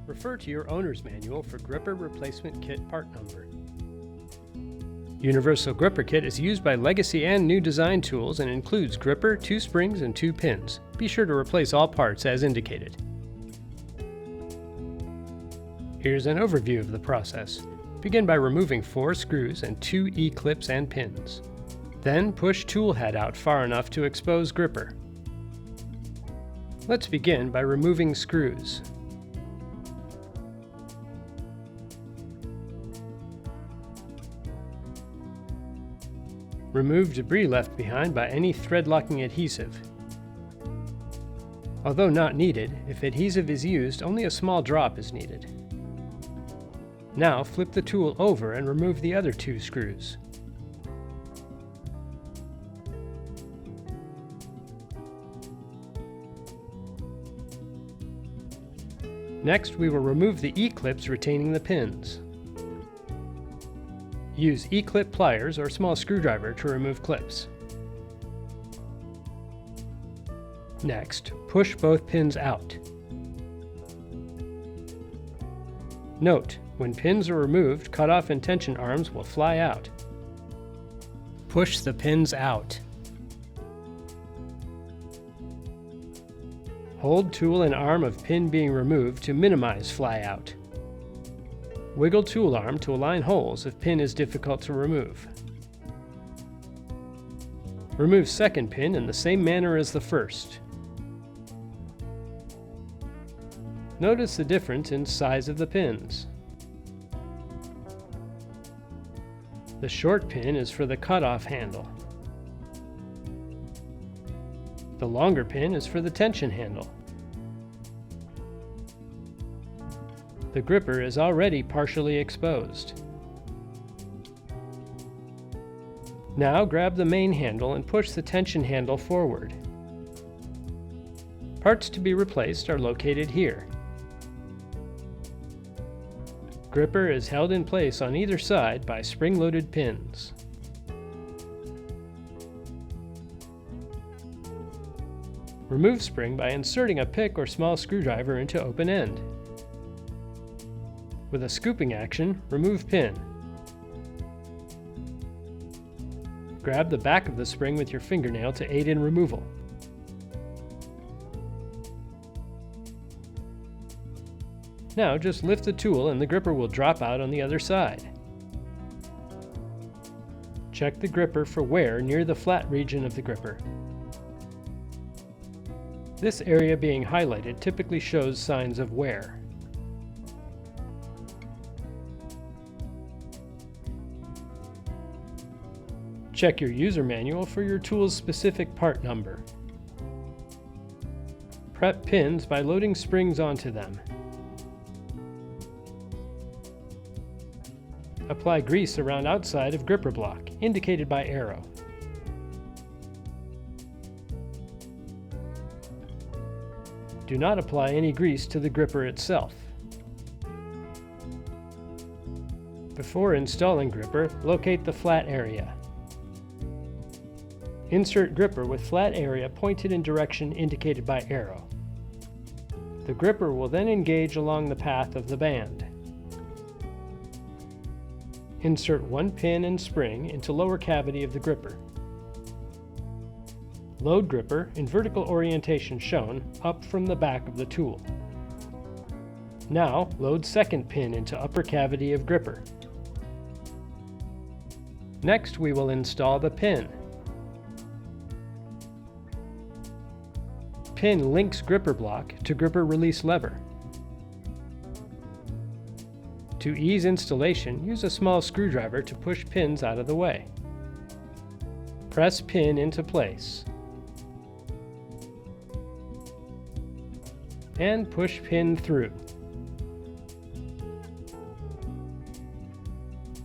Refer to your owner's manual for gripper replacement kit part number. Universal Gripper Kit is used by legacy and new design tools and includes gripper, 2 springs, and 2 pins. Be sure to replace all parts as indicated. Here's an overview of the process. Begin by removing 4 screws and 2 E-clips and pins. Then push tool head out far enough to expose gripper. Let's begin by removing screws. Remove debris left behind by any thread locking adhesive. Although not needed, if adhesive is used, only a small drop is needed. Now flip the tool over and remove the other 2 screws. Next, we will remove the E-clips retaining the pins. Use E-clip pliers or small screwdriver to remove clips. Next, push both pins out. Note, when pins are removed, cutoff and tension arms will fly out. Push the pins out. Hold tool and arm of pin being removed to minimize fly out. Wiggle tool arm to align holes if pin is difficult to remove. Remove second pin in the same manner as the first. Notice the difference in size of the pins. The short pin is for the cutoff handle. The longer pin is for the tension handle. The gripper is already partially exposed. Now grab the main handle and push the tension handle forward. Parts to be replaced are located here. Gripper is held in place on either side by spring-loaded pins. Remove spring by inserting a pick or small screwdriver into open end. With a scooping action, remove pin. Grab the back of the spring with your fingernail to aid in removal. Now just lift the tool and the gripper will drop out on the other side. Check the gripper for wear near the flat region of the gripper. This area being highlighted typically shows signs of wear. Check your user manual for your tool's specific part number. Prep pins by loading springs onto them. Apply grease around outside of gripper block, indicated by arrow. Do not apply any grease to the gripper itself. Before installing gripper, locate the flat area. Insert gripper with flat area pointed in direction indicated by arrow. The gripper will then engage along the path of the band. Insert 1 pin and spring into lower cavity of the gripper. Load gripper in vertical orientation shown up from the back of the tool. Now load second pin into upper cavity of gripper. Next we will install the pin. Pin links gripper block to gripper release lever. To ease installation, use a small screwdriver to push pins out of the way. Press pin into place. And push pin through.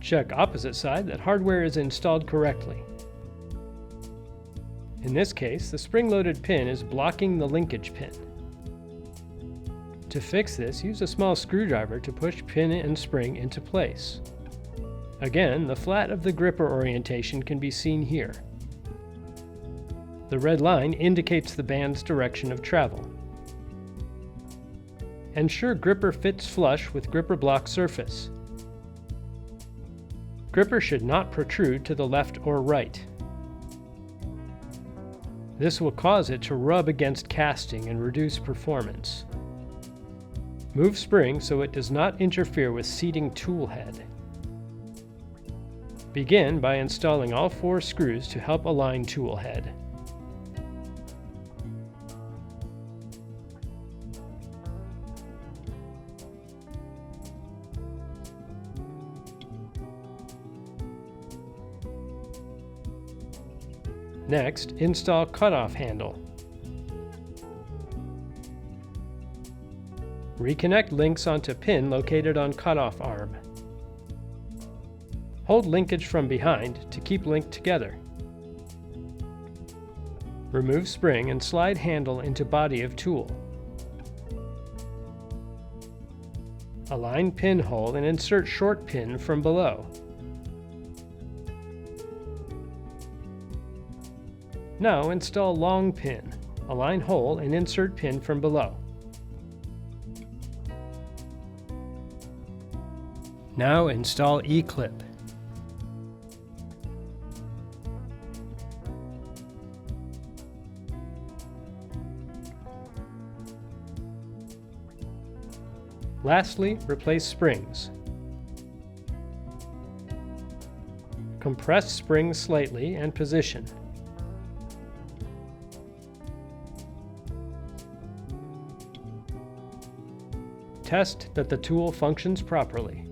Check opposite side that hardware is installed correctly. In this case, the spring-loaded pin is blocking the linkage pin. To fix this, use a small screwdriver to push pin and spring into place. Again, the flat of the gripper orientation can be seen here. The red line indicates the band's direction of travel. Ensure gripper fits flush with gripper block surface. Gripper should not protrude to the left or right. This will cause it to rub against casting and reduce performance. Move spring so it does not interfere with seating tool head. Begin by installing all 4 screws to help align tool head. Next, install cutoff handle. Reconnect links onto pin located on cutoff arm. Hold linkage from behind to keep linked together. Remove spring and slide handle into body of tool. Align pin hole and insert short pin from below. Now install long pin. Align hole and insert pin from below. Now install E-clip. Lastly, replace springs. Compress springs slightly and position. Test that the tool functions properly.